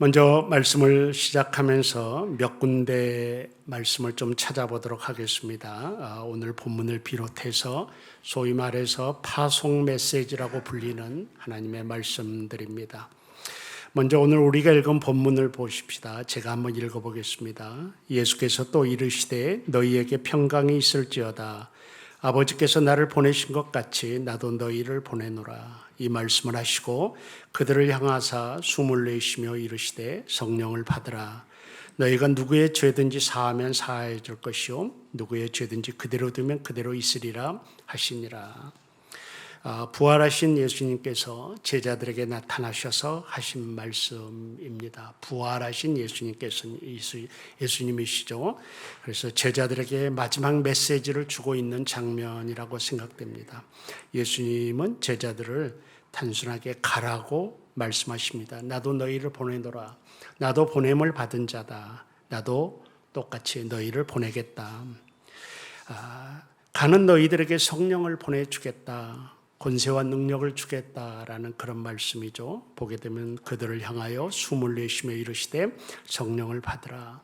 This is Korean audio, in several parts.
먼저 말씀을 시작하면서 몇 군데 말씀을 좀 찾아보도록 하겠습니다. 오늘 본문을 비롯해서 소위 말해서 파송 메시지라고 불리는 하나님의 말씀들입니다. 먼저 오늘 우리가 읽은 본문을 보십시다. 제가 한번 읽어보겠습니다. 예수께서 또 이르시되 너희에게 평강이 있을지어다. 아버지께서 나를 보내신 것 같이 나도 너희를 보내노라. 이 말씀을 하시고 그들을 향하사 숨을 내쉬며 이르시되 성령을 받으라. 너희가 누구의 죄든지 사하면 사하여 줄 것이요 누구의 죄든지 그대로 두면 그대로 있으리라 하시니라. 부활하신 예수님께서 제자들에게 나타나셔서 하신 말씀입니다. 부활하신 예수님이시죠. 그래서 제자들에게 마지막 메시지를 주고 있는 장면이라고 생각됩니다. 예수님은 제자들을 단순하게 가라고 말씀하십니다. 나도 너희를 보내노라. 나도 보냄을 받은 자다. 나도 똑같이 너희를 보내겠다. 가는 너희들에게 성령을 보내주겠다. 권세와 능력을 주겠다라는 그런 말씀이죠. 보게 되면 그들을 향하여 숨을 내쉬며 이르시되 성령을 받으라.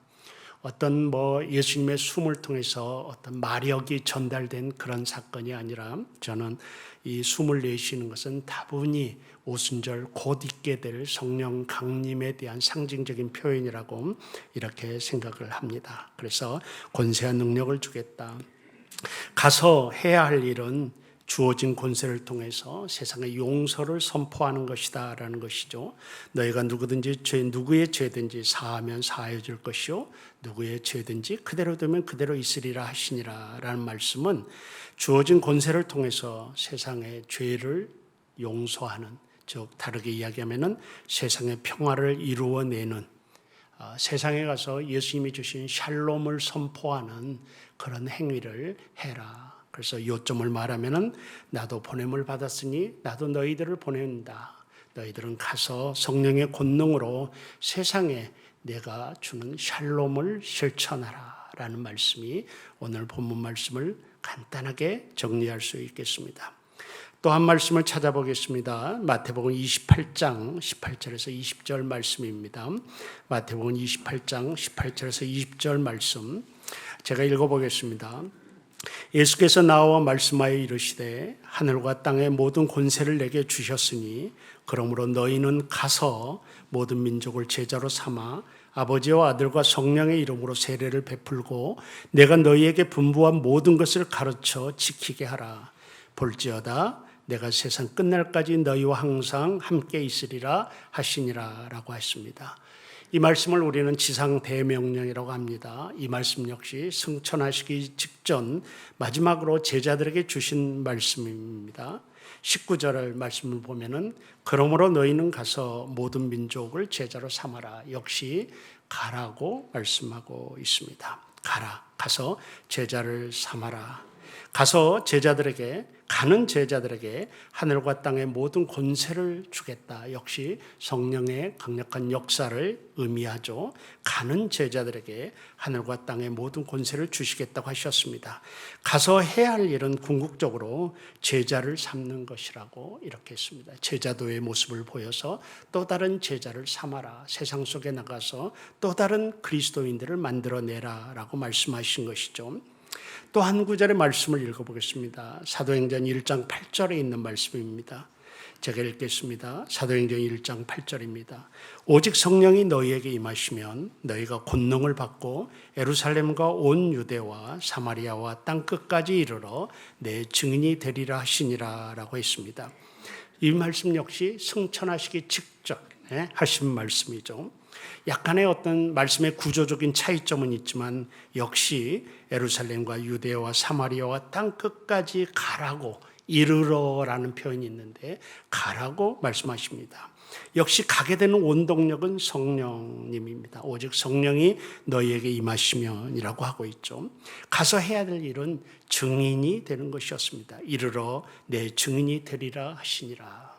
어떤 예수님의 숨을 통해서 어떤 마력이 전달된 그런 사건이 아니라 저는 이 숨을 내쉬는 것은 다분히 오순절 곧 있게 될 성령 강림에 대한 상징적인 표현이라고 이렇게 생각을 합니다. 그래서 권세와 능력을 주겠다. 가서 해야 할 일은 주어진 권세를 통해서 세상의 용서를 선포하는 것이다 라는 것이죠. 너희가 누구의 죄든지 사하면 사하여 줄 것이요 누구의 죄든지 그대로 두면 그대로 있으리라 하시니라 라는 말씀은 주어진 권세를 통해서 세상의 죄를 용서하는, 즉 다르게 이야기하면 세상의 평화를 이루어내는, 세상에 가서 예수님이 주신 샬롬을 선포하는 그런 행위를 해라. 그래서 요점을 말하면은 나도 보냄을 받았으니 나도 너희들을 보낸다. 너희들은 가서 성령의 권능으로 세상에 내가 주는 샬롬을 실천하라 라는 말씀이 오늘 본문 말씀을 간단하게 정리할 수 있겠습니다. 또 한 말씀을 찾아보겠습니다. 마태복음 28장 18절에서 20절 말씀입니다. 마태복음 28장 18절에서 20절 말씀 제가 읽어보겠습니다. 예수께서 나와 말씀하여 이르시되 하늘과 땅의 모든 권세를 내게 주셨으니 그러므로 너희는 가서 모든 민족을 제자로 삼아 아버지와 아들과 성령의 이름으로 세례를 베풀고 내가 너희에게 분부한 모든 것을 가르쳐 지키게 하라. 볼지어다 내가 세상 끝날까지 너희와 항상 함께 있으리라 하시니라 라고 했습니다. 이 말씀을 우리는 지상 대명령이라고 합니다. 이 말씀 역시 승천하시기 직전 마지막으로 제자들에게 주신 말씀입니다. 19절 말씀을 보면은 그러므로 너희는 가서 모든 민족을 제자로 삼아라. 역시 가라고 말씀하고 있습니다. 가서 제자를 삼아라. 가는 제자들에게 하늘과 땅의 모든 권세를 주겠다. 역시 성령의 강력한 역사를 의미하죠. 가는 제자들에게 하늘과 땅의 모든 권세를 주시겠다고 하셨습니다. 가서 해야 할 일은 궁극적으로 제자를 삼는 것이라고 이렇게 했습니다. 제자도의 모습을 보여서 또 다른 제자를 삼아라. 세상 속에 나가서 또 다른 그리스도인들을 만들어내라 라고 말씀하신 것이죠. 또 한 구절의 말씀을 읽어보겠습니다. 사도행전 1장 8절에 있는 말씀입니다. 제가 읽겠습니다. 사도행전 1장 8절입니다. 오직 성령이 너희에게 임하시면 너희가 권능을 받고 예루살렘과 온 유대와 사마리아와 땅끝까지 이르러 내 증인이 되리라 하시니라 라고 했습니다. 이 말씀 역시 승천하시기 직전에 하신 말씀이죠. 약간의 어떤 말씀의 구조적인 차이점은 있지만 역시 예루살렘과 유대와 사마리아와 땅끝까지 가라고 이르러라는 표현이 있는데 가라고 말씀하십니다. 역시 가게 되는 원동력은 성령님입니다. 오직 성령이 너희에게 임하시면이라고 하고 있죠. 가서 해야 될 일은 증인이 되는 것이었습니다. 이르러 내 증인이 되리라 하시니라.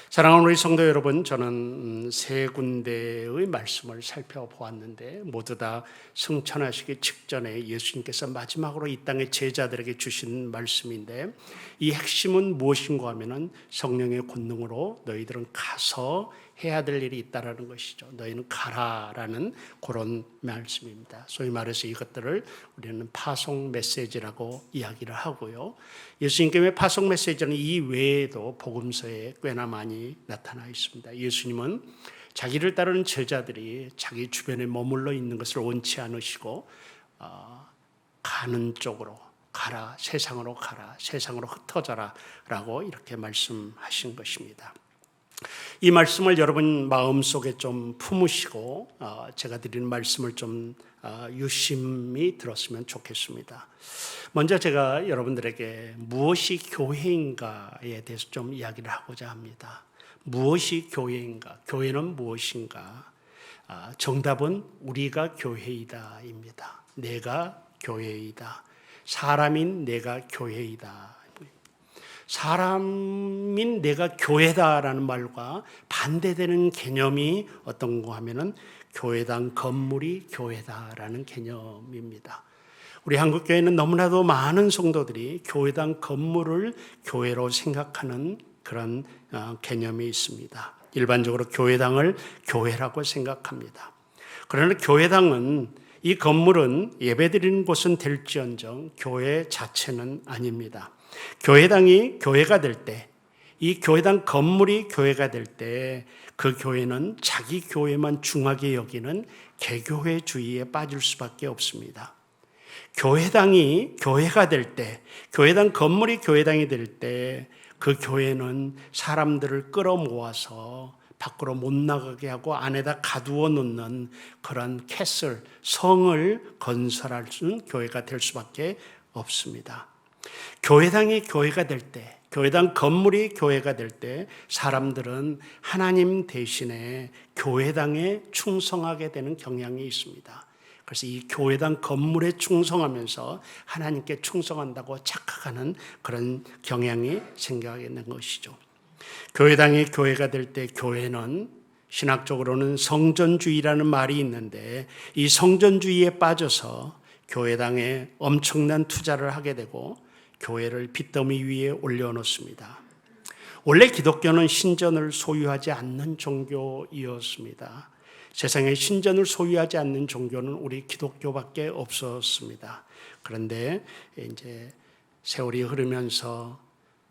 사랑하는 우리 성도 여러분, 저는 세 군데의 말씀을 살펴보았는데 모두 다 승천하시기 직전에 예수님께서 마지막으로 이 땅의 제자들에게 주신 말씀인데 이 핵심은 무엇인가 하면은 성령의 권능으로 너희들은 가서 해야 될 일이 있다라는 것이죠. 너희는 가라라는 그런 말씀입니다. 소위 말해서 이것들을 우리는 파송 메시지라고 이야기를 하고요. 예수님께 파송 메시지는 이 외에도 복음서에 꽤나 많이 나타나 있습니다. 예수님은 자기를 따르는 제자들이 자기 주변에 머물러 있는 것을 원치 않으시고 가는 쪽으로 가라, 세상으로 가라, 세상으로 흩어져라 라고 이렇게 말씀하신 것입니다. 이 말씀을 여러분 마음속에 좀 품으시고 제가 드리는 말씀을 좀 유심히 들었으면 좋겠습니다. 먼저 제가 여러분들에게 무엇이 교회인가에 대해서 좀 이야기를 하고자 합니다. 무엇이 교회인가? 교회는 무엇인가? 정답은 우리가 교회이다입니다. 내가 교회이다. 사람인 내가 교회이다. 사람인 내가 교회다라는 말과 반대되는 개념이 어떤 거 하면은 교회당 건물이 교회다라는 개념입니다. 우리 한국교회는 너무나도 많은 성도들이 교회당 건물을 교회로 생각하는 그런 개념이 있습니다. 일반적으로 교회당을 교회라고 생각합니다. 그러나 교회당은 이 건물은 예배드리는 곳은 될지언정 교회 자체는 아닙니다. 교회당이 교회가 될 때, 이 교회당 건물이 교회가 될 때 그 교회는 자기 교회만 중하게 여기는 개교회주의에 빠질 수밖에 없습니다. 교회당이 교회가 될 때, 교회당 건물이 교회당이 될 때 그 교회는 사람들을 끌어모아서 밖으로 못 나가게 하고 안에다 가두어 놓는 그런 캐슬, 성을 건설할 수 있는 교회가 될 수밖에 없습니다. 교회당이 교회가 될 때, 교회당 건물이 교회가 될 때 사람들은 하나님 대신에 교회당에 충성하게 되는 경향이 있습니다. 그래서 이 교회당 건물에 충성하면서 하나님께 충성한다고 착각하는 그런 경향이 생겨나게 된 것이죠. 교회당이 교회가 될 때 교회는 신학적으로는 성전주의라는 말이 있는데 이 성전주의에 빠져서 교회당에 엄청난 투자를 하게 되고 교회를 빚더미 위에 올려놓습니다. 원래 기독교는 신전을 소유하지 않는 종교이었습니다. 세상에 신전을 소유하지 않는 종교는 우리 기독교밖에 없었습니다. 그런데 이제 세월이 흐르면서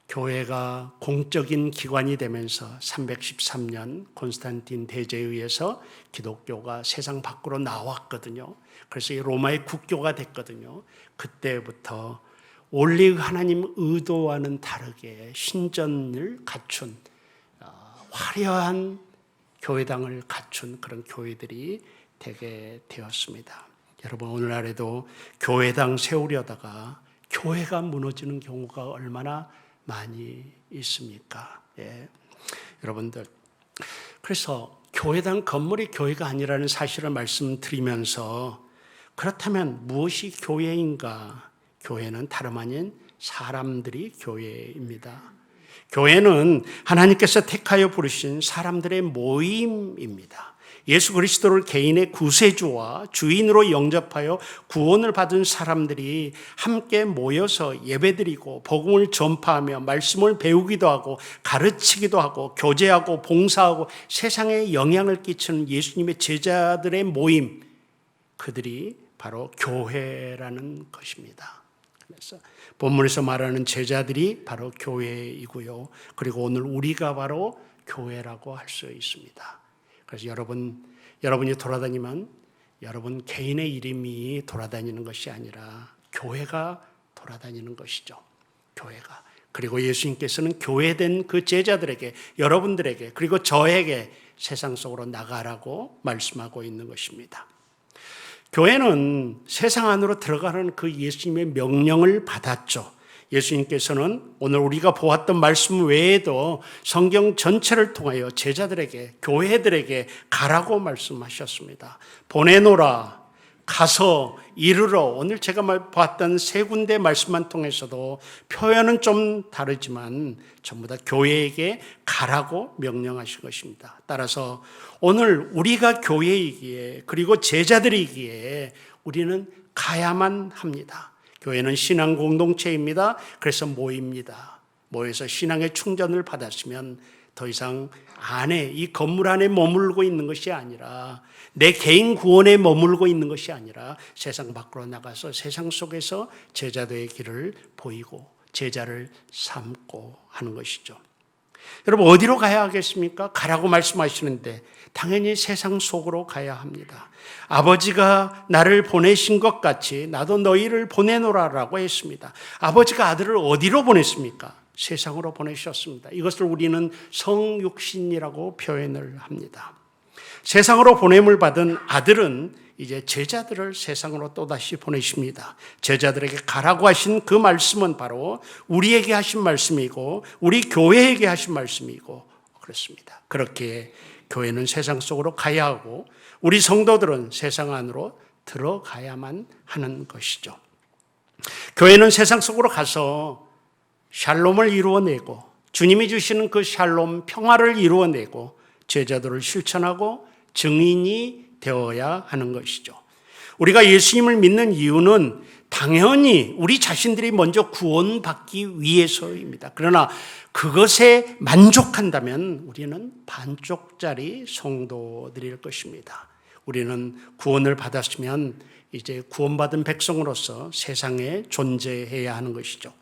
교회가 공적인 기관이 되면서 313년 콘스탄틴 대제에 의해서 기독교가 세상 밖으로 나왔거든요. 그래서 이 로마의 국교가 됐거든요. 그때부터 원래 하나님 의도와는 다르게 신전을 갖춘 화려한 교회당을 갖춘 그런 교회들이 되게 되었습니다. 여러분 오늘날에도 교회당 세우려다가 교회가 무너지는 경우가 얼마나 많이 있습니까? 예. 여러분들 그래서 교회당 건물이 교회가 아니라는 사실을 말씀드리면서 그렇다면 무엇이 교회인가? 교회는 다름 아닌 사람들이 교회입니다. 교회는 하나님께서 택하여 부르신 사람들의 모임입니다. 예수 그리스도를 개인의 구세주와 주인으로 영접하여 구원을 받은 사람들이 함께 모여서 예배드리고 복음을 전파하며 말씀을 배우기도 하고 가르치기도 하고 교제하고 봉사하고 세상에 영향을 끼치는 예수님의 제자들의 모임, 그들이 바로 교회라는 것입니다. 그래서 본문에서 말하는 제자들이 바로 교회이고요. 그리고 오늘 우리가 바로 교회라고 할 수 있습니다. 그래서 여러분이 돌아다니면 여러분 개인의 이름이 돌아다니는 것이 아니라 교회가 돌아다니는 것이죠. 교회가. 그리고 예수님께서는 교회된 그 제자들에게, 여러분들에게, 그리고 저에게 세상 속으로 나가라고 말씀하고 있는 것입니다. 교회는 세상 안으로 들어가는 그 예수님의 명령을 받았죠. 예수님께서는 오늘 우리가 보았던 말씀 외에도 성경 전체를 통하여 제자들에게, 교회들에게 가라고 말씀하셨습니다. 보내노라, 가서 이르러. 오늘 제가 봤던 세 군데 말씀만 통해서도 표현은 좀 다르지만 전부 다 교회에게 가라고 명령하신 것입니다. 따라서 오늘 우리가 교회이기에 그리고 제자들이기에 우리는 가야만 합니다. 교회는 신앙 공동체입니다. 그래서 모입니다. 모여서 신앙의 충전을 받았으면 더 이상 이 건물 안에 머물고 있는 것이 아니라 내 개인 구원에 머물고 있는 것이 아니라 세상 밖으로 나가서 세상 속에서 제자도의 길을 보이고 제자를 삼고 하는 것이죠. 여러분 어디로 가야 하겠습니까? 가라고 말씀하시는데 당연히 세상 속으로 가야 합니다. 아버지가 나를 보내신 것 같이 나도 너희를 보내노라라고 했습니다. 아버지가 아들을 어디로 보냈습니까? 세상으로 보내셨습니다. 이것을 우리는 성육신이라고 표현을 합니다. 세상으로 보냄을 받은 아들은 이제 제자들을 세상으로 또다시 보내십니다. 제자들에게 가라고 하신 그 말씀은 바로 우리에게 하신 말씀이고 우리 교회에게 하신 말씀이고 그렇습니다. 그렇게 교회는 세상 속으로 가야 하고 우리 성도들은 세상 안으로 들어가야만 하는 것이죠. 교회는 세상 속으로 가서 샬롬을 이루어내고 주님이 주시는 그 샬롬 평화를 이루어내고 제자도를 실천하고 증인이 되어야 하는 것이죠. 우리가 예수님을 믿는 이유는 당연히 우리 자신들이 먼저 구원받기 위해서입니다. 그러나 그것에 만족한다면 우리는 반쪽짜리 성도들일 것입니다. 우리는 구원을 받았으면 이제 구원받은 백성으로서 세상에 존재해야 하는 것이죠.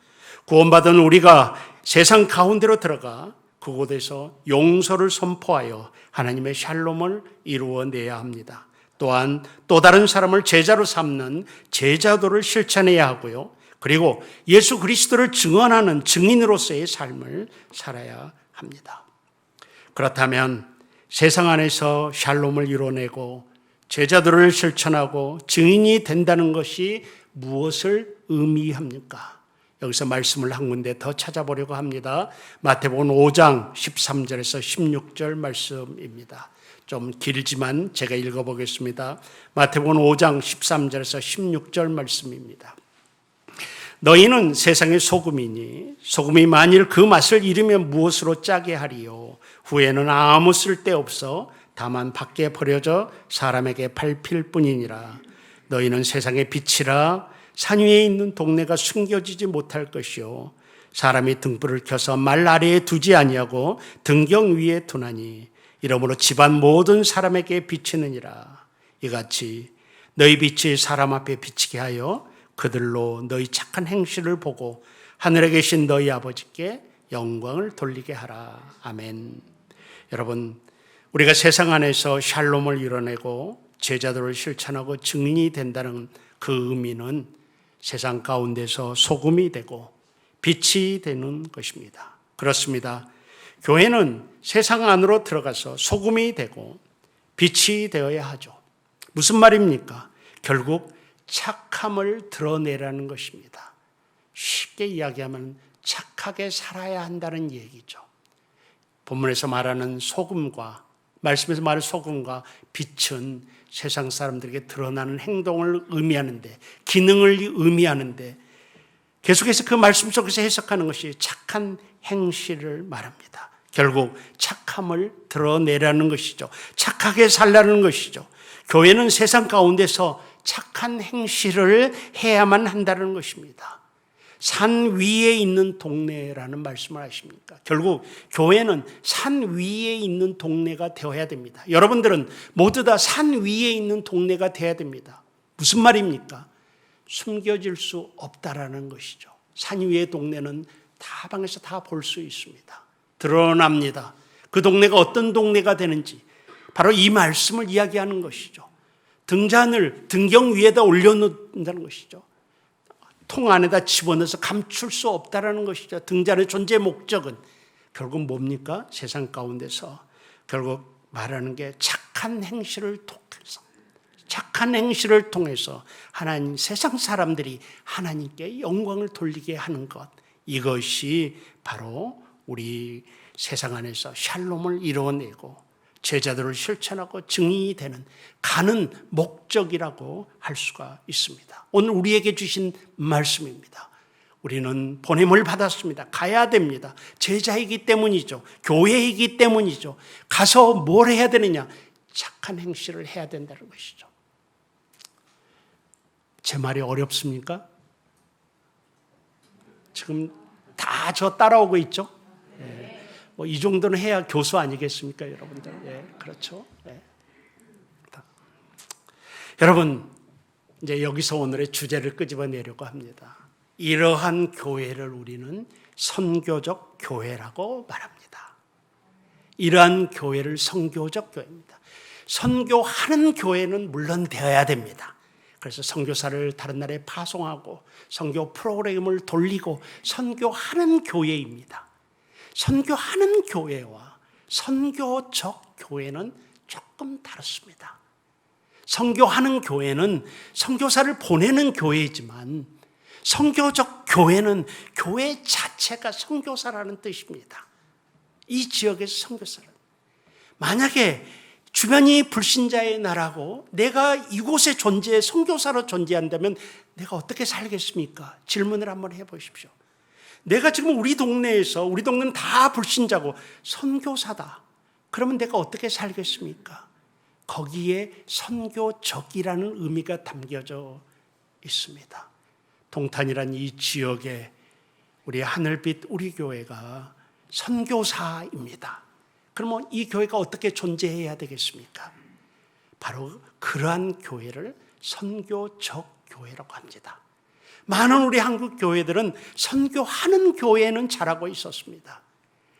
구원받은 우리가 세상 가운데로 들어가 그곳에서 용서를 선포하여 하나님의 샬롬을 이루어내야 합니다. 또한 또 다른 사람을 제자로 삼는 제자도를 실천해야 하고요. 그리고 예수 그리스도를 증언하는 증인으로서의 삶을 살아야 합니다. 그렇다면 세상 안에서 샬롬을 이루어내고 제자도를 실천하고 증인이 된다는 것이 무엇을 의미합니까? 여기서 말씀을 한 군데 더 찾아보려고 합니다. 마태복음 5장 13절에서 16절 말씀입니다. 좀 길지만 제가 읽어보겠습니다. 마태복음 5장 13절에서 16절 말씀입니다. 너희는 세상의 소금이니 소금이 만일 그 맛을 잃으면 무엇으로 짜게 하리요? 후에는 아무 쓸데없어 다만 밖에 버려져 사람에게 밟힐 뿐이니라. 너희는 세상의 빛이라. 산 위에 있는 동네가 숨겨지지 못할 것이요 사람이 등불을 켜서 말 아래에 두지 아니하고 등경 위에 두나니 이러므로 집안 모든 사람에게 비치느니라. 이같이 너희 빛이 사람 앞에 비치게 하여 그들로 너희 착한 행실을 보고 하늘에 계신 너희 아버지께 영광을 돌리게 하라. 아멘. 여러분 우리가 세상 안에서 샬롬을 이뤄내고 제자도를 실천하고 증인이 된다는 그 의미는 세상 가운데서 소금이 되고 빛이 되는 것입니다. 그렇습니다. 교회는 세상 안으로 들어가서 소금이 되고 빛이 되어야 하죠. 무슨 말입니까? 결국 착함을 드러내라는 것입니다. 쉽게 이야기하면 착하게 살아야 한다는 얘기죠. 본문에서 말하는 소금과 말씀에서 말하는 소금과 빛은 세상 사람들에게 드러나는 행동을 의미하는데 기능을 의미하는데 계속해서 그 말씀 속에서 해석하는 것이 착한 행실을 말합니다. 결국 착함을 드러내라는 것이죠. 착하게 살라는 것이죠. 교회는 세상 가운데서 착한 행실을 해야만 한다는 것입니다. 산 위에 있는 동네라는 말씀을 하십니까? 결국 교회는 산 위에 있는 동네가 되어야 됩니다. 여러분들은 모두 다 산 위에 있는 동네가 되어야 됩니다. 무슨 말입니까? 숨겨질 수 없다라는 것이죠. 산 위의 동네는 다방에서 다 볼 수 있습니다. 드러납니다. 그 동네가 어떤 동네가 되는지 바로 이 말씀을 이야기하는 것이죠. 등잔을 등경 위에다 올려놓는다는 것이죠. 통 안에다 집어넣어서 감출 수 없다라는 것이죠. 등잔의 존재 목적은 결국 뭡니까? 세상 가운데서 결국 말하는 게 착한 행실을 통해서 하나님 세상 사람들이 하나님께 영광을 돌리게 하는 것, 이것이 바로 우리 세상 안에서 샬롬을 이루어내고 제자들을 실천하고 증인이 되는 가는 목적이라고 할 수가 있습니다. 오늘 우리에게 주신 말씀입니다. 우리는 보냄을 받았습니다. 가야 됩니다. 제자이기 때문이죠. 교회이기 때문이죠. 가서 뭘 해야 되느냐? 착한 행실을 해야 된다는 것이죠. 제 말이 어렵습니까? 지금 다 저 따라오고 있죠? 네. 뭐 이 정도는 해야 교수 아니겠습니까, 여러분들? 예, 그렇죠. 예. 여러분, 이제 여기서 오늘의 주제를 끄집어내려고 합니다. 이러한 교회를 우리는 선교적 교회라고 말합니다. 이러한 교회를 선교적 교회입니다. 선교하는 교회는 물론 되어야 됩니다. 그래서 선교사를 다른 나라에 파송하고 선교 프로그램을 돌리고 선교하는 교회입니다. 선교하는 교회와 선교적 교회는 조금 다릅니다. 선교하는 교회는 선교사를 보내는 교회이지만 선교적 교회는 교회 자체가 선교사라는 뜻입니다. 이 지역에서 선교사는. 만약에 주변이 불신자의 나라고 내가 이곳에 선교사로 존재한다면 내가 어떻게 살겠습니까? 질문을 한번 해보십시오. 내가 지금 우리 동네는 다 불신자고 선교사다. 그러면 내가 어떻게 살겠습니까? 거기에 선교적이라는 의미가 담겨져 있습니다. 동탄이란 이 지역에 우리 하늘빛 우리 교회가 선교사입니다. 그러면 이 교회가 어떻게 존재해야 되겠습니까? 바로 그러한 교회를 선교적 교회라고 합니다. 많은 우리 한국 교회들은 선교하는 교회는 잘하고 있었습니다.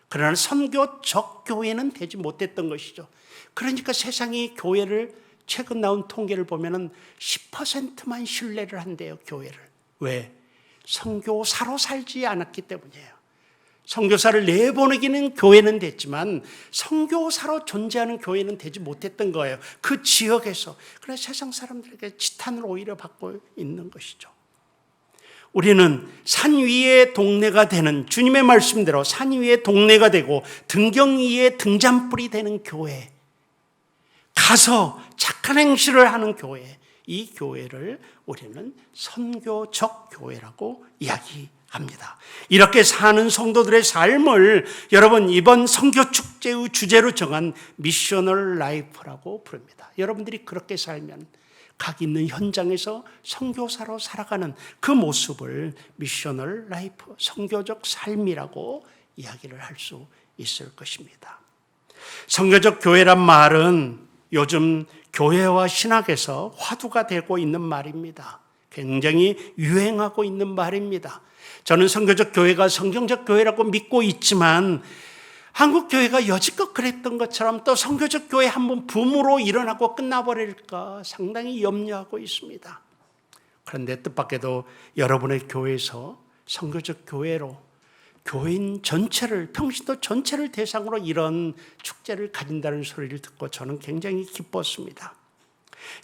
그러나 선교적 교회는 되지 못했던 것이죠. 그러니까 세상이 교회를 최근 나온 통계를 보면 10%만 신뢰를 한대요, 교회를. 왜? 선교사로 살지 않았기 때문이에요. 선교사를 내보내기는 교회는 됐지만 선교사로 존재하는 교회는 되지 못했던 거예요. 그 지역에서. 그래서 세상 사람들에게 지탄을 오히려 받고 있는 것이죠. 우리는 산 위의 동네가 되는, 주님의 말씀대로 산 위의 동네가 되고 등경 위의 등잔불이 되는 교회, 가서 착한 행실을 하는 교회, 이 교회를 우리는 선교적 교회라고 이야기합니다. 이렇게 사는 성도들의 삶을 여러분 이번 선교축제의 주제로 정한 미셔널 라이프라고 부릅니다. 여러분들이 그렇게 살면 각 있는 현장에서 선교사로 살아가는 그 모습을 미셔널 라이프, 선교적 삶이라고 이야기를 할 수 있을 것입니다. 선교적 교회란 말은 요즘 교회와 신학에서 화두가 되고 있는 말입니다. 굉장히 유행하고 있는 말입니다. 저는 선교적 교회가 성경적 교회라고 믿고 있지만 한국 교회가 여지껏 그랬던 것처럼 또 선교적 교회 한번 붐으로 일어나고 끝나버릴까 상당히 염려하고 있습니다. 그런데 뜻밖에도 여러분의 교회에서 선교적 교회로 교인 전체를, 평신도 전체를 대상으로 이런 축제를 가진다는 소리를 듣고 저는 굉장히 기뻤습니다.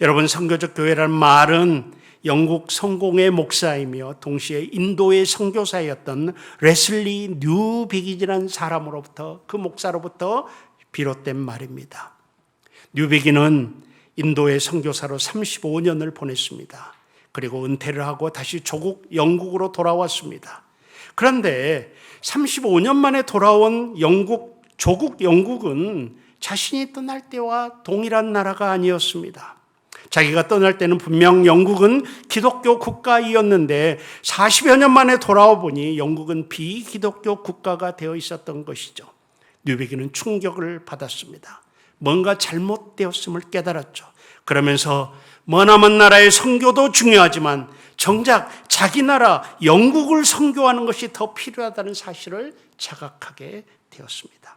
여러분, 선교적 교회라는 말은 영국 성공의 목사이며 동시에 인도의 선교사였던 레슬리 뉴비긴이라는 사람으로부터, 그 목사로부터 비롯된 말입니다. 뉴비긴은 인도의 선교사로 35년을 보냈습니다. 그리고 은퇴를 하고 다시 조국 영국으로 돌아왔습니다. 그런데 35년 만에 돌아온 조국 영국은 자신이 떠날 때와 동일한 나라가 아니었습니다. 자기가 떠날 때는 분명 영국은 기독교 국가이었는데 40여 년 만에 돌아와 보니 영국은 비기독교 국가가 되어 있었던 것이죠. 뉴비긴은 충격을 받았습니다. 뭔가 잘못되었음을 깨달았죠. 그러면서 머나먼 나라의 선교도 중요하지만 정작 자기 나라 영국을 선교하는 것이 더 필요하다는 사실을 자각하게 되었습니다.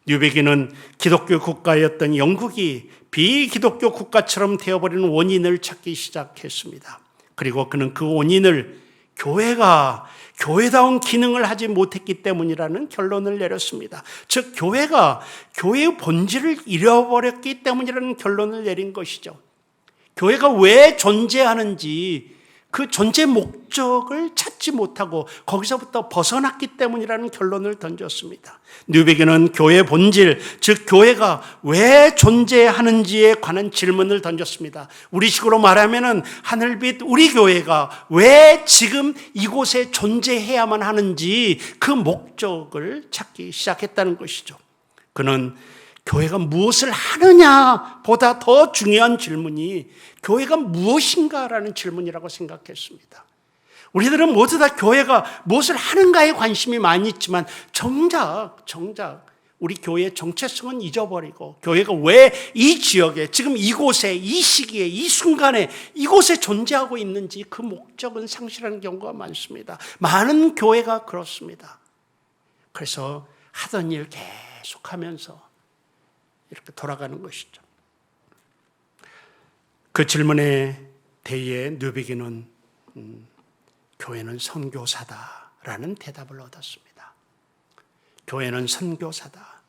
뉴비긴은 기독교 국가였던 영국이 비기독교 국가처럼 되어버리는 원인을 찾기 시작했습니다. 그리고 그는 그 원인을 교회가 교회다운 기능을 하지 못했기 때문이라는 결론을 내렸습니다. 즉 교회가 교회의 본질을 잃어버렸기 때문이라는 결론을 내린 것이죠. 교회가 왜 존재하는지 그 존재 목적을 찾지 못하고 거기서부터 벗어났기 때문이라는 결론을 던졌습니다. 뉴비긴은 교회의 본질, 즉 교회가 왜 존재하는지에 관한 질문을 던졌습니다. 우리식으로 말하면은 하늘빛 우리 교회가 왜 지금 이곳에 존재해야만 하는지 그 목적을 찾기 시작했다는 것이죠. 그는 교회가 무엇을 하느냐보다 더 중요한 질문이 교회가 무엇인가라는 질문이라고 생각했습니다. 우리들은 모두 다 교회가 무엇을 하는가에 관심이 많이 있지만 정작 우리 교회의 정체성은 잊어버리고 교회가 왜 이 지역에 지금 이곳에 이 시기에 이 순간에 이곳에 존재하고 있는지 그 목적은 상실하는 경우가 많습니다. 많은 교회가 그렇습니다. 그래서 하던 일 계속하면서 이렇게 돌아가는 것이죠. 그 질문에 대해 뉴비기는 교회는 선교사다라는 대답을 얻었습니다. 교회는 선교사다.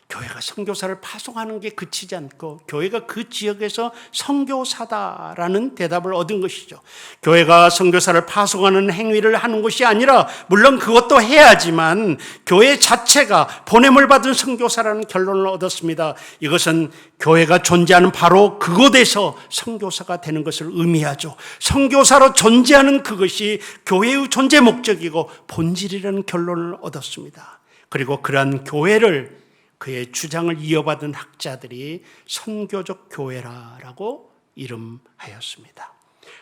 교회가 선교사를 파송하는 게 그치지 않고 교회가 그 지역에서 선교사다라는 대답을 얻은 것이죠. 교회가 선교사를 파송하는 행위를 하는 것이 아니라 물론 그것도 해야지만 교회 자체가 보냄을 받은 선교사라는 결론을 얻었습니다. 이것은 교회가 존재하는 바로 그곳에서 선교사가 되는 것을 의미하죠. 선교사로 존재하는 그것이 교회의 존재 목적이고 본질이라는 결론을 얻었습니다. 그리고 그러한 교회를 그의 주장을 이어받은 학자들이 선교적 교회라고 이름하였습니다.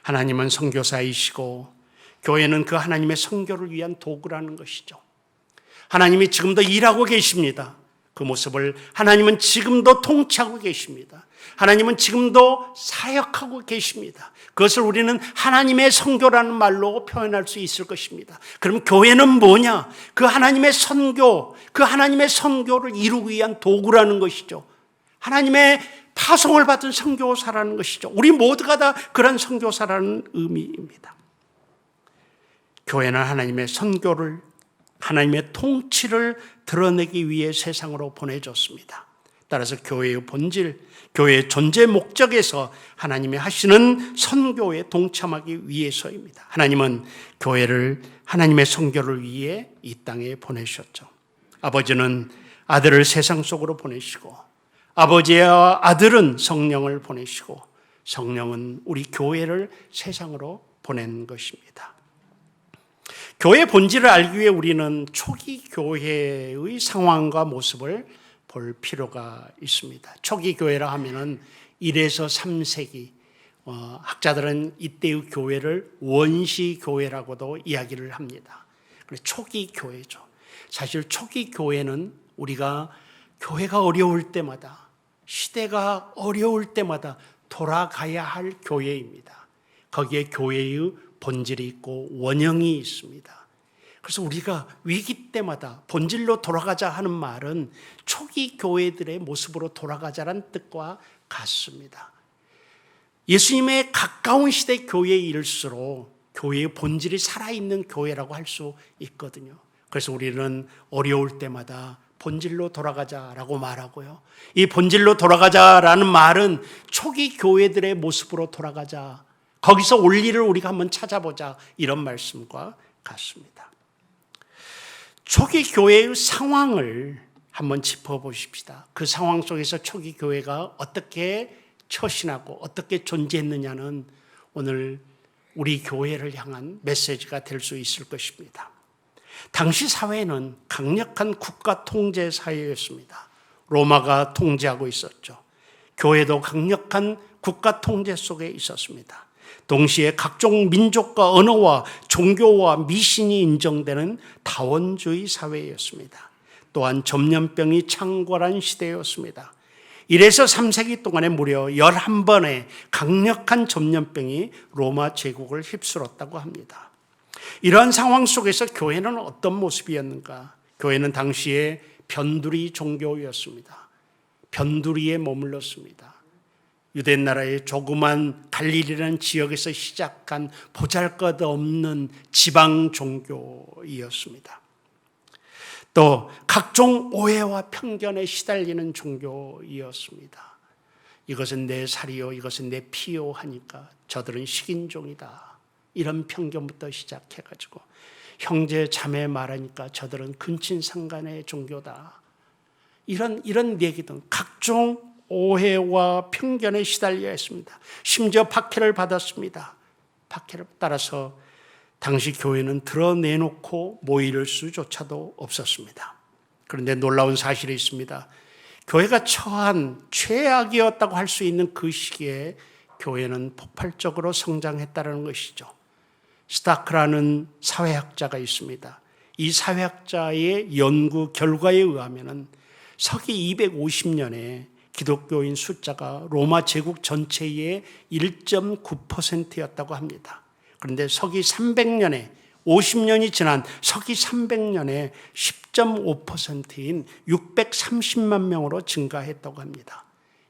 하나님은 선교사이시고 교회는 그 하나님의 선교를 위한 도구라는 것이죠. 하나님이 지금도 일하고 계십니다. 그 모습을 하나님은 지금도 통치하고 계십니다. 하나님은 지금도 사역하고 계십니다. 그것을 우리는 하나님의 선교라는 말로 표현할 수 있을 것입니다. 그럼 교회는 뭐냐? 그 하나님의 선교, 그 하나님의 선교를 이루기 위한 도구라는 것이죠. 하나님의 파송을 받은 선교사라는 것이죠. 우리 모두가 다 그런 선교사라는 의미입니다. 교회는 하나님의 선교를, 하나님의 통치를 드러내기 위해 세상으로 보내졌습니다. 따라서 교회의 본질, 교회의 존재 목적에서 하나님이 하시는 선교에 동참하기 위해서입니다. 하나님은 교회를 하나님의 선교를 위해 이 땅에 보내셨죠. 아버지는 아들을 세상 속으로 보내시고 아버지와 아들은 성령을 보내시고 성령은 우리 교회를 세상으로 보낸 것입니다. 교회 본질을 알기 위해 우리는 초기 교회의 상황과 모습을 볼 필요가 있습니다. 초기 교회라 하면은 1에서 3세기, 학자들은 이때의 교회를 원시 교회라고도 이야기를 합니다. 초기 교회죠. 사실 초기 교회는 우리가 교회가 어려울 때마다, 시대가 어려울 때마다 돌아가야 할 교회입니다. 거기에 교회의 본질이 있고 원형이 있습니다. 그래서 우리가 위기 때마다 본질로 돌아가자 하는 말은 초기 교회들의 모습으로 돌아가자라는 뜻과 같습니다. 예수님의 가까운 시대 교회일수록 교회의 본질이 살아있는 교회라고 할 수 있거든요. 그래서 우리는 어려울 때마다 본질로 돌아가자라고 말하고요. 이 본질로 돌아가자라는 말은 초기 교회들의 모습으로 돌아가자, 거기서 원리를 우리가 한번 찾아보자, 이런 말씀과 같습니다. 초기 교회의 상황을 한번 짚어보십시다. 그 상황 속에서 초기 교회가 어떻게 처신하고 어떻게 존재했느냐는 오늘 우리 교회를 향한 메시지가 될 수 있을 것입니다. 당시 사회는 강력한 국가 통제 사회였습니다. 로마가 통제하고 있었죠. 교회도 강력한 국가 통제 속에 있었습니다. 동시에 각종 민족과 언어와 종교와 미신이 인정되는 다원주의 사회였습니다. 또한 전염병이 창궐한 시대였습니다. 1에서 3세기 동안에 무려 11번의 강력한 전염병이 로마 제국을 휩쓸었다고 합니다. 이러한 상황 속에서 교회는 어떤 모습이었는가? 교회는 당시에 변두리 종교였습니다. 변두리에 머물렀습니다. 유대 나라의 조그만 갈릴리라는 지역에서 시작한 보잘것없는 지방 종교이었습니다. 또 각종 오해와 편견에 시달리는 종교이었습니다. 이것은 내 살이요, 이것은 내 피요 하니까 저들은 식인종이다. 이런 편견부터 시작해가지고 형제 자매 말하니까 저들은 근친상간의 종교다. 이런 얘기든 각종 오해와 편견에 시달려 했습니다. 심지어 박해를 받았습니다. 박해를 따라서 당시 교회는 드러내놓고 모일 수조차도 없었습니다. 그런데 놀라운 사실이 있습니다. 교회가 처한 최악이었다고 할 수 있는 그 시기에 교회는 폭발적으로 성장했다는 것이죠. 스타크라는 사회학자가 있습니다. 이 사회학자의 연구 결과에 의하면 서기 250년에 기독교인 숫자가 로마 제국 전체의 1.9%였다고 합니다. 그런데 서기 300년에 50년이 지난 서기 300년에 10.5%인 630만 명으로 증가했다고 합니다.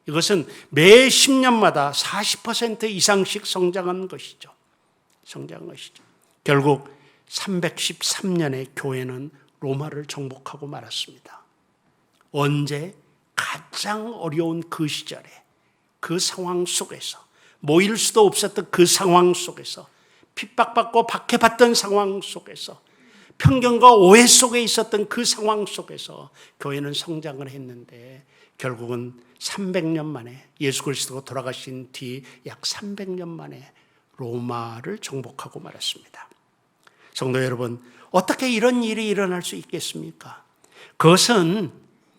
이것은 매 10년마다 40% 이상씩 성장한 것이죠. 결국 313년에 교회는 로마를 정복하고 말았습니다. 언제? 가장 어려운 그 시절에, 그 상황 속에서, 모일 수도 없었던 그 상황 속에서, 핍박받고 박해받던 상황 속에서, 편견과 오해 속에 있었던 그 상황 속에서 교회는 성장을 했는데 결국은 300년 만에, 예수 그리스도가 돌아가신 뒤 약 300년 만에 로마를 정복하고 말았습니다. 성도 여러분, 어떻게 이런 일이 일어날 수 있겠습니까? 그것은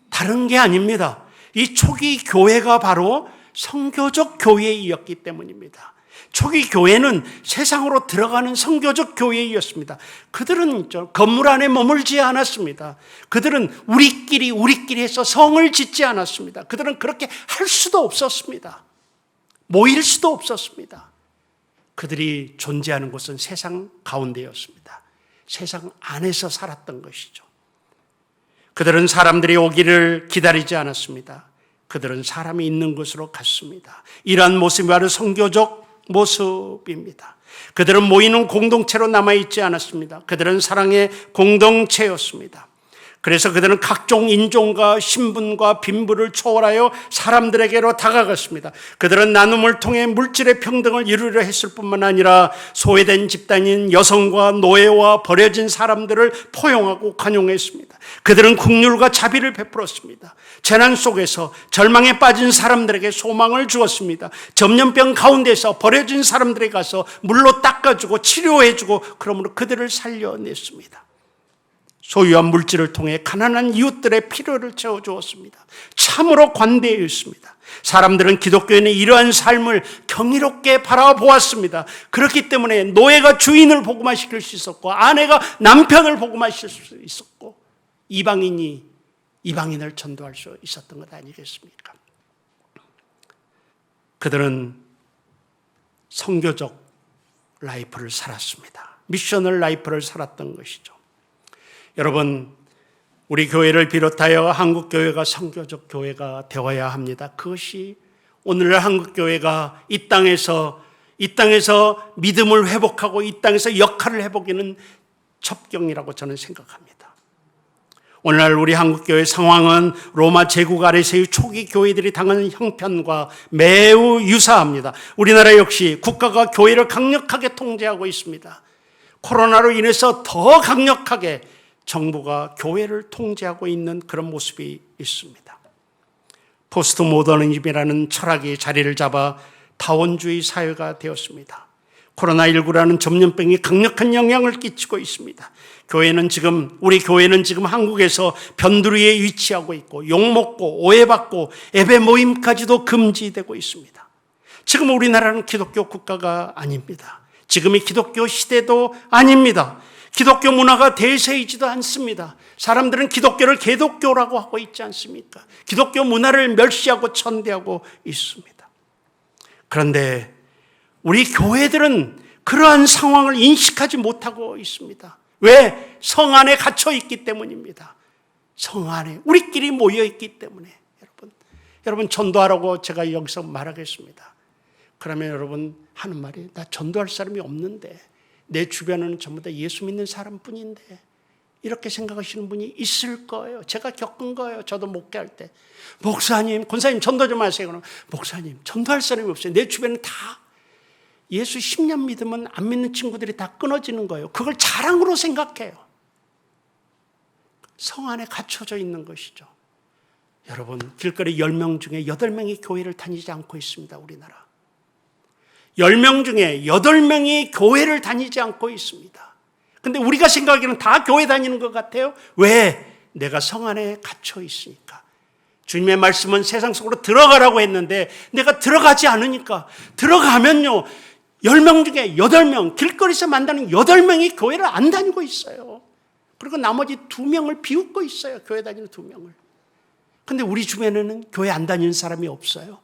다른 게 아닙니다. 이 초기 교회가 바로 선교적 교회이었기 때문입니다. 초기 교회는 세상으로 들어가는 선교적 교회였습니다. 그들은 건물 안에 머물지 않았습니다. 그들은 우리끼리 해서 성을 짓지 않았습니다. 그들은 그렇게 할 수도 없었습니다. 모일 수도 없었습니다. 그들이 존재하는 곳은 세상 가운데였습니다. 세상 안에서 살았던 것이죠. 그들은 사람들이 오기를 기다리지 않았습니다. 그들은 사람이 있는 곳으로 갔습니다. 이러한 모습이 바로 선교적 모습입니다. 그들은 모이는 공동체로 남아있지 않았습니다. 그들은 사랑의 공동체였습니다. 그래서 그들은 각종 인종과 신분과 빈부를 초월하여 사람들에게로 다가갔습니다. 그들은 나눔을 통해 물질의 평등을 이루려 했을 뿐만 아니라 소외된 집단인 여성과 노예와 버려진 사람들을 포용하고 관용했습니다. 그들은 긍휼과 자비를 베풀었습니다. 재난 속에서 절망에 빠진 사람들에게 소망을 주었습니다. 전염병 가운데서 버려진 사람들에게 가서 물로 닦아주고 치료해주고 그러므로 그들을 살려냈습니다. 소유한 물질을 통해 가난한 이웃들의 필요를 채워주었습니다. 참으로 관대했습니다. 사람들은 기독교인의 이러한 삶을 경이롭게 바라보았습니다. 그렇기 때문에 노예가 주인을 복음화시킬 수 있었고 아내가 남편을 복음화시킬 수 있었고 이방인이 이방인을 전도할 수 있었던 것 아니겠습니까? 그들은 선교적 라이프를 살았습니다. 미셔널 라이프를 살았던 것이죠. 여러분, 우리 교회를 비롯하여 한국교회가 선교적 교회가 되어야 합니다. 그것이 오늘날 한국교회가 이 땅에서 믿음을 회복하고 이 땅에서 역할을 해보기는 첩경이라고 저는 생각합니다. 오늘날 우리 한국교회 상황은 로마 제국 아래서의 초기 교회들이 당하는 형편과 매우 유사합니다. 우리나라 역시 국가가 교회를 강력하게 통제하고 있습니다. 코로나로 인해서 더 강력하게 정부가 교회를 통제하고 있는 그런 모습이 있습니다. 포스트 모더니즘이라는 철학이 자리를 잡아 다원주의 사회가 되었습니다. 코로나19라는 전염병이 강력한 영향을 끼치고 있습니다. 우리 교회는 지금 한국에서 변두리에 위치하고 있고 욕먹고 오해받고 예배 모임까지도 금지되고 있습니다. 지금 우리나라는 기독교 국가가 아닙니다. 지금이 기독교 시대도 아닙니다. 기독교 문화가 대세이지도 않습니다. 사람들은 기독교를 개독교라고 하고 있지 않습니까? 기독교 문화를 멸시하고 천대하고 있습니다. 그런데 우리 교회들은 그러한 상황을 인식하지 못하고 있습니다. 왜? 성 안에 갇혀 있기 때문입니다. 성 안에 우리끼리 모여 있기 때문에. 여러분 전도하라고 제가 여기서 말하겠습니다. 그러면 여러분 하는 말이 나 전도할 사람이 없는데 내 주변에는 전부 다 예수 믿는 사람뿐인데 이렇게 생각하시는 분이 있을 거예요. 제가 겪은 거예요. 저도 목회할 때 목사님, 권사님 전도 좀 하세요. 그러면 목사님 전도할 사람이 없어요. 내 주변은 다 예수 10년 믿으면 안 믿는 친구들이 다 끊어지는 거예요. 그걸 자랑으로 생각해요. 성 안에 갇혀져 있는 것이죠. 여러분 길거리 10명 중에 8명이 교회를 다니지 않고 있습니다. 우리나라 10명 중에 8명이 교회를 다니지 않고 있습니다. 근데 우리가 생각하기에는 다 교회 다니는 것 같아요. 왜? 내가 성 안에 갇혀 있으니까. 주님의 말씀은 세상 속으로 들어가라고 했는데 내가 들어가지 않으니까 들어가면요 10명 중에 8명, 길거리에서 만나는 8명이 교회를 안 다니고 있어요. 그리고 나머지 2명을 비웃고 있어요. 교회 다니는 2명을. 근데 우리 주변에는 교회 안 다니는 사람이 없어요.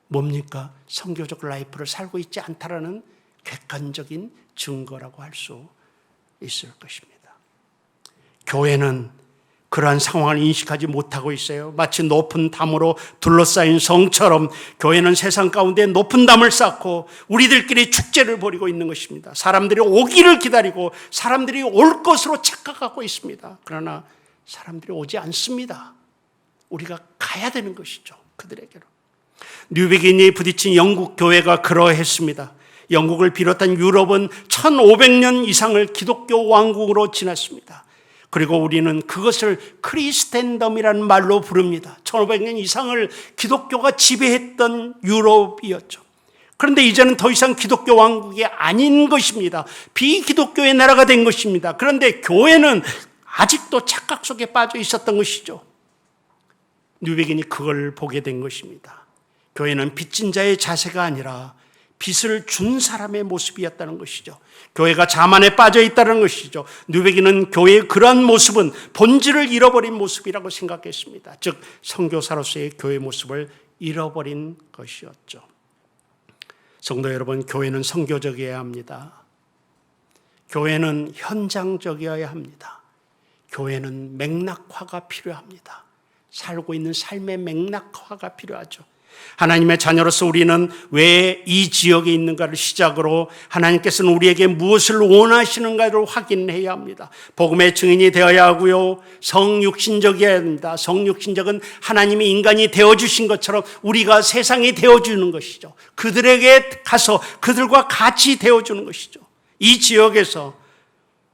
뭡니까? 성교적 라이프를 살고 있지 않다라는 객관적인 증거라고 할 수 있을 것입니다. 교회는 그러한 상황을 인식하지 못하고 있어요. 마치 높은 담으로 둘러싸인 성처럼 교회는 세상 가운데 높은 담을 쌓고 우리들끼리 축제를 벌이고 있는 것입니다. 사람들이 오기를 기다리고 사람들이 올 것으로 착각하고 있습니다. 그러나 사람들이 오지 않습니다. 우리가 가야 되는 것이죠. 그들에게로. 뉴비긴이 부딪힌 영국 교회가 그러했습니다. 영국을 비롯한 유럽은 1500년 이상을 기독교 왕국으로 지났습니다. 그리고 우리는 그것을 크리스텐덤이라는 말로 부릅니다. 1500년 이상을 기독교가 지배했던 유럽이었죠. 그런데 이제는 더 이상 기독교 왕국이 아닌 것입니다. 비기독교의 나라가 된 것입니다. 그런데 교회는 아직도 착각 속에 빠져 있었던 것이죠. 뉴비긴이 그걸 보게 된 것입니다. 교회는 빚진 자의 자세가 아니라 빚을 준 사람의 모습이었다는 것이죠. 교회가 자만에 빠져 있다는 것이죠. 뉴비긴은 교회의 그러한 모습은 본질을 잃어버린 모습이라고 생각했습니다. 즉 선교사로서의 교회 모습을 잃어버린 것이었죠. 성도 여러분, 교회는 선교적이어야 합니다. 교회는 현장적이어야 합니다. 교회는 맥락화가 필요합니다. 살고 있는 삶의 맥락화가 필요하죠. 하나님의 자녀로서 우리는 왜 이 지역에 있는가를 시작으로 하나님께서는 우리에게 무엇을 원하시는가를 확인해야 합니다. 복음의 증인이 되어야 하고요. 성육신적이어야 합니다. 성육신적은 하나님이 인간이 되어주신 것처럼 우리가 세상이 되어주는 것이죠. 그들에게 가서 그들과 같이 되어주는 것이죠. 이 지역에서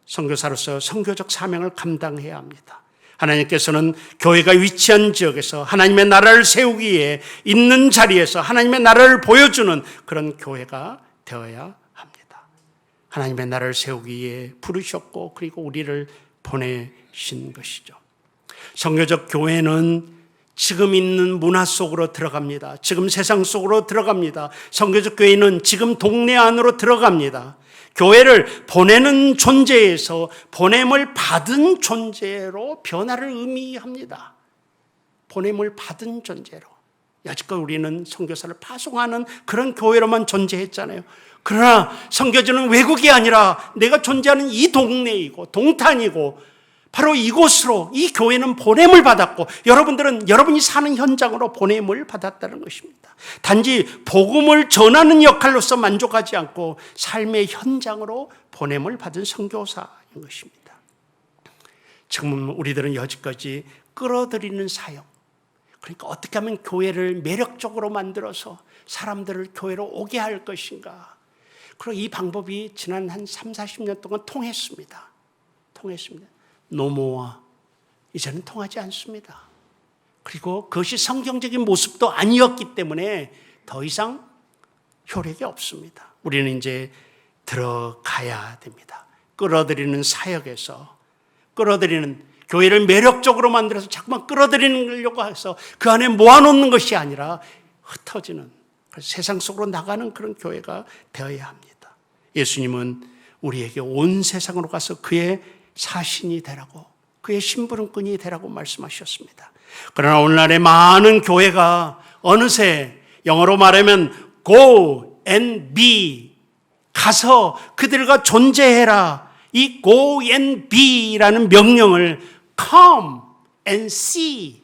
선교사로서 선교적 사명을 감당해야 합니다. 하나님께서는 교회가 위치한 지역에서 하나님의 나라를 세우기에 있는 자리에서 하나님의 나라를 보여주는 그런 교회가 되어야 합니다. 하나님의 나라를 세우기에 부르셨고 그리고 우리를 보내신 것이죠. 선교적 교회는 지금 있는 문화 속으로 들어갑니다. 지금 세상 속으로 들어갑니다. 선교적 교회는 지금 동네 안으로 들어갑니다. 교회를 보내는 존재에서 보냄을 받은 존재로 변화를 의미합니다. 보냄을 받은 존재로. 여지껏 우리는 선교사를 파송하는 그런 교회로만 존재했잖아요. 그러나 선교지는 외국이 아니라 내가 존재하는 이 동네이고 동탄이고 바로 이곳으로 이 교회는 보냄을 받았고 여러분들은 여러분이 사는 현장으로 보냄을 받았다는 것입니다. 단지 복음을 전하는 역할로서 만족하지 않고 삶의 현장으로 보냄을 받은 선교사인 것입니다. 지금 우리들은 여지까지 끌어들이는 사역, 그러니까 어떻게 하면 교회를 매력적으로 만들어서 사람들을 교회로 오게 할 것인가. 그리고 이 방법이 지난 한 3, 40년 동안 통했습니다. 노모와 이제는 통하지 않습니다. 그리고 그것이 성경적인 모습도 아니었기 때문에 더 이상 효력이 없습니다. 우리는 이제 들어가야 됩니다. 끌어들이는 사역에서 끌어들이는 교회를 매력적으로 만들어서 자꾸만 끌어들이려고 해서 그 안에 모아놓는 것이 아니라 흩어지는 세상 속으로 나가는 그런 교회가 되어야 합니다. 예수님은 우리에게 온 세상으로 가서 그의 사신이 되라고 그의 심부름꾼이 되라고 말씀하셨습니다. 그러나 오늘날의 많은 교회가 어느새 영어로 말하면 go and be 가서 그들과 존재해라 이 go and be라는 명령을 come and see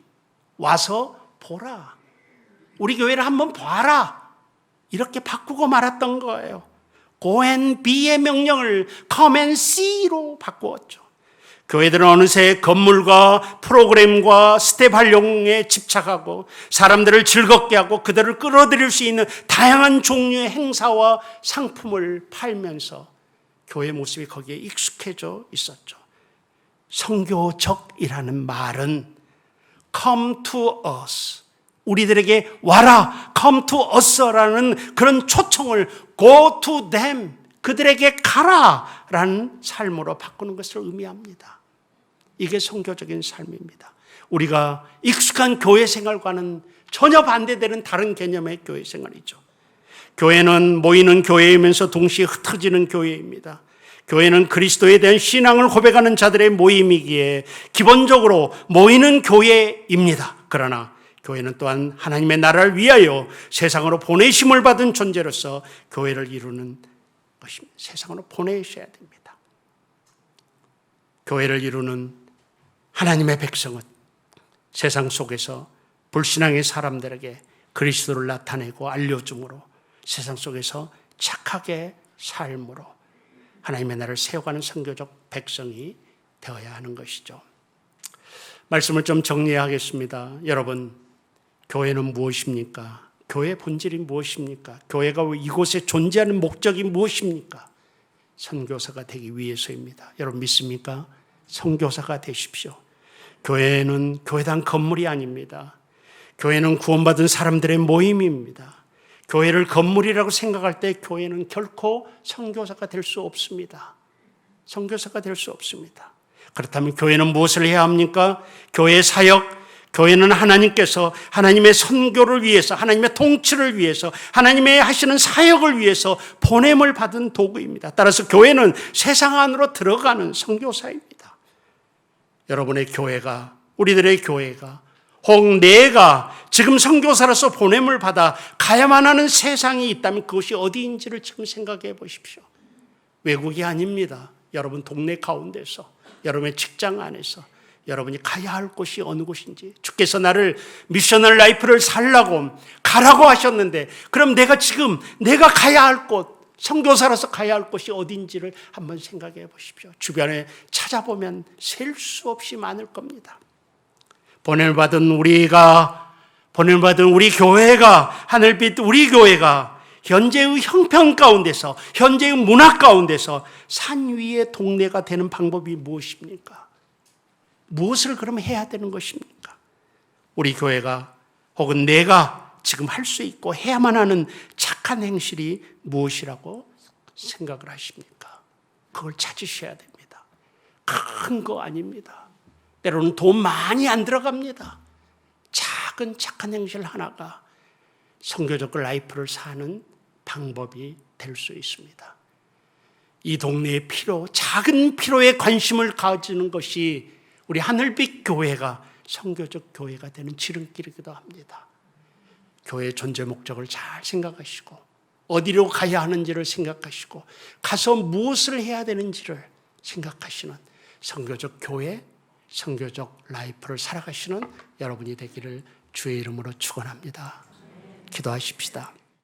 와서 보라 우리 교회를 한번 봐라 이렇게 바꾸고 말았던 거예요. go and be의 명령을 come and see로 바꾸었죠. 교회들은 어느새 건물과 프로그램과 스텝 활용에 집착하고 사람들을 즐겁게 하고 그들을 끌어들일 수 있는 다양한 종류의 행사와 상품을 팔면서 교회 모습이 거기에 익숙해져 있었죠. 선교적이라는 말은 come to us, 우리들에게 와라, come to us라는 그런 초청을 go to them, 그들에게 가라라는 삶으로 바꾸는 것을 의미합니다. 이게 선교적인 삶입니다. 우리가 익숙한 교회 생활과는 전혀 반대되는 다른 개념의 교회 생활이죠. 교회는 모이는 교회이면서 동시에 흩어지는 교회입니다. 교회는 그리스도에 대한 신앙을 고백하는 자들의 모임이기에 기본적으로 모이는 교회입니다. 그러나 교회는 또한 하나님의 나라를 위하여 세상으로 보내심을 받은 존재로서 교회를 이루는 것입니다. 세상으로 보내셔야 됩니다. 교회를 이루는 하나님의 백성은 세상 속에서 불신앙의 사람들에게 그리스도를 나타내고 알려줌으로 세상 속에서 착하게 삶으로 하나님의 나라를 세워가는 선교적 백성이 되어야 하는 것이죠. 말씀을 좀 정리하겠습니다. 여러분, 교회는 무엇입니까? 교회의 본질이 무엇입니까? 교회가 이곳에 존재하는 목적이 무엇입니까? 선교사가 되기 위해서입니다. 여러분 믿습니까? 선교사가 되십시오. 교회는 교회당 건물이 아닙니다. 교회는 구원받은 사람들의 모임입니다. 교회를 건물이라고 생각할 때 교회는 결코 선교사가 될 수 없습니다. 선교사가 될 수 없습니다. 그렇다면 교회는 무엇을 해야 합니까? 교회의 사역, 교회는 하나님께서 하나님의 선교를 위해서, 하나님의 통치를 위해서, 하나님의 하시는 사역을 위해서 보냄을 받은 도구입니다. 따라서 교회는 세상 안으로 들어가는 선교사입니다. 여러분의 교회가, 우리들의 교회가, 혹 내가 지금 선교사로서 보냄을 받아 가야만 하는 세상이 있다면 그것이 어디인지를 지금 생각해 보십시오. 외국이 아닙니다. 여러분 동네 가운데서, 여러분의 직장 안에서 여러분이 가야 할 곳이 어느 곳인지, 주께서 나를 미셔널 라이프를 살라고 가라고 하셨는데 그럼 내가 가야 할 곳, 선교사로서 가야 할 곳이 어딘지를 한번 생각해 보십시오. 주변에 찾아보면 셀 수 없이 많을 겁니다. 보냄을 받은 우리 교회가, 하늘빛 우리 교회가 현재의 형편 가운데서, 현재의 문화 가운데서 산 위의 동네가 되는 방법이 무엇입니까? 무엇을 그럼 해야 되는 것입니까? 우리 교회가 혹은 내가 지금 할 수 있고 해야만 하는 착한 행실이 무엇이라고 생각을 하십니까? 그걸 찾으셔야 됩니다. 큰 거 아닙니다. 때로는 돈 많이 안 들어갑니다. 작은 착한 행실 하나가 선교적 라이프를 사는 방법이 될 수 있습니다. 이 동네의 필요, 작은 필요에 관심을 가지는 것이 우리 하늘빛 교회가 선교적 교회가 되는 지름길이기도 합니다. 교회의 존재 목적을 잘 생각하시고 어디로 가야 하는지를 생각하시고 가서 무엇을 해야 되는지를 생각하시는 선교적 교회, 선교적 라이프를 살아가시는 여러분이 되기를 주의 이름으로 축원합니다. 기도하십시다.